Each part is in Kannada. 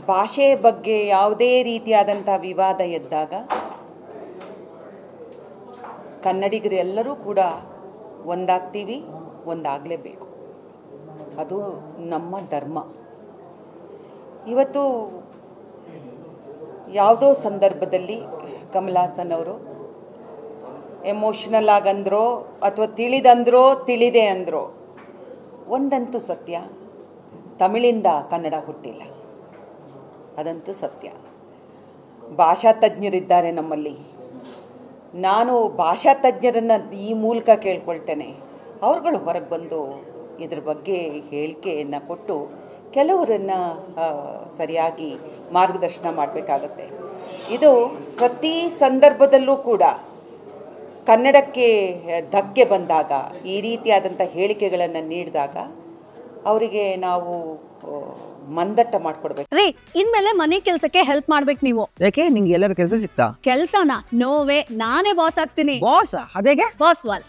ಭಾಷೆ ಬಗ್ಗೆ ಯಾವುದೇ ರೀತಿಯಾದಂಥ ವಿವಾದ ಎದ್ದಾಗ ಕನ್ನಡಿಗರು ಎಲ್ಲರೂ ಕೂಡ ಒಂದಾಗ್ತೀವಿ, ಒಂದಾಗಲೇಬೇಕು. ಅದು ನಮ್ಮ ಧರ್ಮ. ಇವತ್ತು ಯಾವುದೋ ಸಂದರ್ಭದಲ್ಲಿ ಕಮಲಾಸನ್ ಅವರು ಎಮೋಷ್ನಲ್ ಆಗಂದ್ರೋ ಅಥವಾ ತಿಳಿದಂದ್ರೋ ತಿಳಿದೆ ಅಂದ್ರೋ, ಒಂದಂತೂ ಸತ್ಯ, ತಮಿಳಿಂದ ಕನ್ನಡ ಹುಟ್ಟಿಲ್ಲ, ಅದಂತೂ ಸತ್ಯ. ಭಾಷಾ ತಜ್ಞರಿದ್ದಾರೆ ನಮ್ಮಲ್ಲಿ. ನಾನು ಭಾಷಾ ತಜ್ಞರನ್ನು ಈ ಮೂಲಕ ಕೇಳ್ಕೊಳ್ತೇನೆ, ಅವ್ರುಗಳು ಹೊರಗೆ ಬಂದು ಇದ್ರ ಬಗ್ಗೆ ಹೇಳಿಕೆಯನ್ನು ಕೊಟ್ಟು ಕೆಲವರನ್ನು ಸರಿಯಾಗಿ ಮಾರ್ಗದರ್ಶನ ಮಾಡಬೇಕಾಗತ್ತೆ. ಇದು ಪ್ರತಿ ಸಂದರ್ಭದಲ್ಲೂ ಕೂಡ ಕನ್ನಡಕ್ಕೆ ಧಕ್ಕೆ ಬಂದಾಗ, ಈ ರೀತಿಯಾದಂಥ ಹೇಳಿಕೆಗಳನ್ನು ನೀಡಿದಾಗ ಅವರಿಗೆ ನಾವು ಮಂದಟ್ಟ ಮಾಡ್ಕೊಡ್ಬೇಕು. ರೀ, ಇನ್ಮೇಲೆ ಮನೆ ಕೆಲಸಕ್ಕೆ ಹೆಲ್ಪ್ ಮಾಡ್ಬೇಕು ನೀವು. ಯಾಕೆ ನಿಂಗೆ ಎಲ್ಲರ ಕೆಲಸ ಸಿಗ್ತಾ? ಕೆಲಸನ ನೋವೇ, ನಾನೇ ಬಾಸ್ ಆಗ್ತೀನಿ. ಬಾಸ್? ಅದೇಗೆ? ಬಾಸ್ ವಾಲ,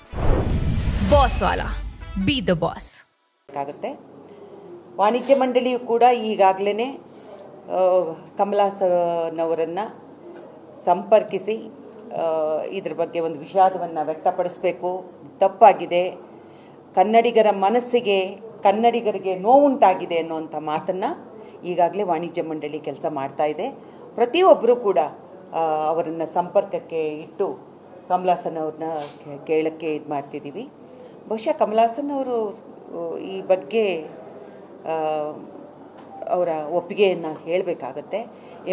ಬಾಸ್ ವಾಲ, ಬಿ ದ ಬಾಸ್ ಆಗುತ್ತೆ. ವಾಣಿಜ್ಯ ಮಂಡಳಿಯು ಕೂಡ ಈಗಾಗಲೇ ಕಮಲಾಸನವರನ್ನು ಸಂಪರ್ಕಿಸಿ ಇದ್ರ ಬಗ್ಗೆ ಒಂದು ವಿಷಾದವನ್ನು ವ್ಯಕ್ತಪಡಿಸಬೇಕು. ತಪ್ಪಾಗಿದೆ, ಕನ್ನಡಿಗರ ಮನಸ್ಸಿಗೆ, ಕನ್ನಡಿಗರಿಗೆ ನೋವುಂಟಾಗಿದೆ ಅನ್ನುವಂಥ ಮಾತನ್ನು ಈಗಾಗಲೇ ವಾಣಿಜ್ಯ ಮಂಡಳಿ ಕೆಲಸ ಮಾಡ್ತಾ ಇದೆ. ಪ್ರತಿಯೊಬ್ಬರೂ ಕೂಡ ಅವರನ್ನು ಸಂಪರ್ಕಕ್ಕೆ ಇಟ್ಟು ಕಮಲಾಸನ್ ಅವ್ರನ್ನ ಕೇಳೋಕ್ಕೆ ಇದು ಮಾಡ್ತಿದ್ದೀವಿ. ಬಹುಶಃ ಕಮಲಾಸನ್ ಅವರು ಈ ಬಗ್ಗೆ ಅವರ ಒಪ್ಪಿಗೆಯನ್ನು ಹೇಳಬೇಕಾಗತ್ತೆ.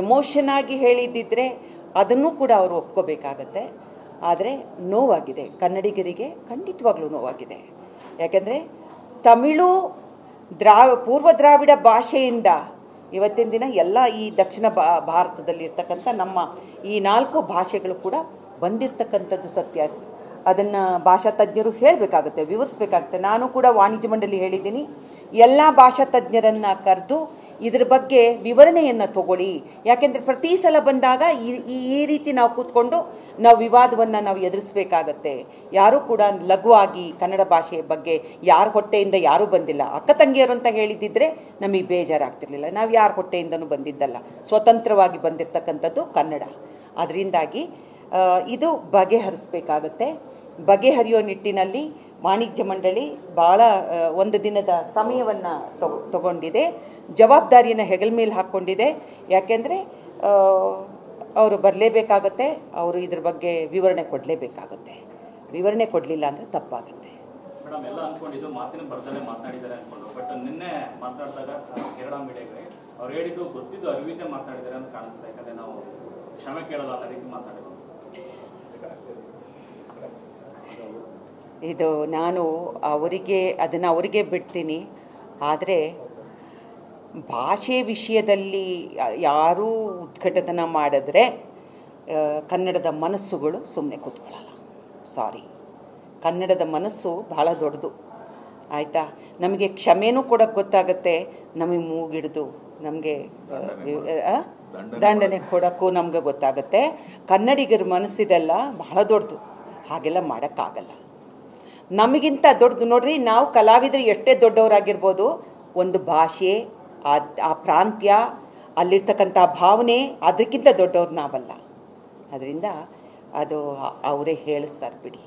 ಎಮೋಷನ್ ಆಗಿ ಹೇಳಿದ್ದಿದ್ರೆ ಅದನ್ನು ಕೂಡ ಅವರು ಒಪ್ಕೋಬೇಕಾಗತ್ತೆ. ಆದರೆ ನೋವಾಗಿದೆ, ಕನ್ನಡಿಗರಿಗೆ ಖಂಡಿತವಾಗ್ಲೂ ನೋವಾಗಿದೆ. ಯಾಕೆಂದರೆ ತಮಿಳು ಪೂರ್ವ ದ್ರಾವಿಡ ಭಾಷೆಯಿಂದ ಇವತ್ತಿನ ದಿನ ಎಲ್ಲ ಈ ದಕ್ಷಿಣ ಭಾರತದಲ್ಲಿರ್ತಕ್ಕಂಥ ನಮ್ಮ ಈ 4 ಭಾಷೆಗಳು ಕೂಡ ಬಂದಿರತಕ್ಕಂಥದ್ದು ಸತ್ಯ. ಅದನ್ನು ಭಾಷಾ ತಜ್ಞರು ಹೇಳಬೇಕಾಗುತ್ತೆ, ವಿವರಿಸಬೇಕಾಗುತ್ತೆ. ನಾನು ಕೂಡ ವಾಣಿಜ್ಯ ಮಂಡಳಿ ಹೇಳಿದ್ದೀನಿ, ಎಲ್ಲ ಭಾಷಾ ತಜ್ಞರನ್ನು ಕರೆದು ಇದ್ರ ಬಗ್ಗೆ ವಿವರಣೆಯನ್ನು ತಗೊಳ್ಳಿ. ಯಾಕೆಂದರೆ ಪ್ರತಿ ಸಲ ಬಂದಾಗ ಈ ರೀತಿ ನಾವು ಕೂತ್ಕೊಂಡು ನಾವು ವಿವಾದವನ್ನು ನಾವು ಎದುರಿಸಬೇಕಾಗತ್ತೆ. ಯಾರೂ ಕೂಡ ಲಘುವಾಗಿ ಕನ್ನಡ ಭಾಷೆಯ ಬಗ್ಗೆ ಯಾರ ಹೊಟ್ಟೆಯಿಂದ ಯಾರೂ ಬಂದಿಲ್ಲ. ಅಕ್ಕ ತಂಗಿಯರು ಅಂತ ಹೇಳಿದ್ದಿದ್ರೆ ನಮಗೆ ಬೇಜಾರಾಗ್ತಿರ್ಲಿಲ್ಲ. ನಾವು ಯಾರ ಹೊಟ್ಟೆಯಿಂದನೂ ಬಂದಿದ್ದಲ್ಲ, ಸ್ವತಂತ್ರವಾಗಿ ಬಂದಿರತಕ್ಕಂಥದ್ದು ಕನ್ನಡ. ಅದರಿಂದಾಗಿ ಇದು ಬಗೆಹರಿಸಬೇಕಾಗತ್ತೆ. ಬಗೆಹರಿಯೋ ನಿಟ್ಟಿನಲ್ಲಿ ವಾಣಿಜ್ಯ ಮಂಡಳಿ ಭಾಳ ಒಂದು ದಿನದ ಸಮಯವನ್ನು ತಗೊಂಡಿದೆ, ಜವಾಬ್ದಾರಿಯನ್ನು ಹೆಗಲ ಮೇಲೆ ಹಾಕ್ಕೊಂಡಿದೆ. ಯಾಕೆಂದರೆ ಅವರು ಬರಲೇಬೇಕಾಗತ್ತೆ, ಅವರು ಇದ್ರ ಬಗ್ಗೆ ವಿವರಣೆ ಕೊಡಲೇಬೇಕಾಗತ್ತೆ. ವಿವರಣೆ ಕೊಡಲಿಲ್ಲ ಅಂದರೆ ತಪ್ಪಾಗುತ್ತೆ. ಮೇಡಮ್, ಎಲ್ಲ ಅಂದ್ಕೊಂಡಿದ್ದು ಮಾತಿನ ಬರದಲ್ಲೇ ಮಾತನಾಡಿದ್ದಾರೆ ಅಂದ್ಕೊಂಡು, ಬಟ್ ನಿನ್ನೆ ಮಾತನಾಡಿದಾಗ ಕೇರಳ ಮೀಡಿಯಾಗೆ ಅವ್ರು ಹೇಳಿದ್ದು ಗೊತ್ತಿದ್ದು ಅರಿವಿದ್ದೆ ಮಾತನಾಡಿದ್ದಾರೆ ಅಂತ ಕಾಣಿಸ್ತದೆ. ಯಾಕಂದರೆ ನಾವು ಕ್ಷಮೆ ಕೇಳಲ್ಲ ಅನ್ನೋ ರೀತಿ ಮಾತಾಡಿದ್ರು. ಇದು ನಾನು ಅವರಿಗೆ ಬಿಡ್ತೀನಿ. ಆದರೆ ಭಾಷೆ ವಿಷಯದಲ್ಲಿ ಯಾರೂ ಉದ್ಘಾಟನೆ ಮಾಡಿದ್ರೆ ಕನ್ನಡದ ಮನಸ್ಸುಗಳು ಸುಮ್ಮನೆ ಕೂತ್ಕೊಳ್ಳಲ್ಲ. ಸಾರಿ, ಕನ್ನಡದ ಮನಸ್ಸು ಭಾಳ ದೊಡ್ಡದು, ಆಯಿತಾ? ನಮಗೆ ಕ್ಷಮೆನೂ ಕೊಡೋಕ್ಕೆ ಗೊತ್ತಾಗುತ್ತೆ, ನಮಗೆ ಮೂಗಿಡ್ದು ನಮಗೆ ದಂಡನೆ ಕೊಡೋಕ್ಕೂ ನಮ್ಗೆ ಗೊತ್ತಾಗುತ್ತೆ. ಕನ್ನಡಿಗರ ಮನಸ್ಸಿದೆಲ್ಲ ಬಹಳ ದೊಡ್ಡದು, ಹಾಗೆಲ್ಲ ಮಾಡೋಕ್ಕಾಗಲ್ಲ. ನಮಗಿಂತ ದೊಡ್ಡದು ನೋಡ್ರಿ, ನಾವು ಕಲಾವಿದರು ಎಷ್ಟೇ ದೊಡ್ಡವರಾಗಿರ್ಬೋದು, ಒಂದು ಭಾಷೆ, ಆ ಪ್ರಾಂತ್ಯ, ಅಲ್ಲಿರ್ತಕ್ಕಂಥ ಭಾವನೆ, ಅದಕ್ಕಿಂತ ದೊಡ್ಡವ್ರು ನಾವಲ್ಲ. ಅದರಿಂದ ಅದು ಅವರೇ ಹೇಳಿಸ್ತಾರೆ ಬಿಡಿ.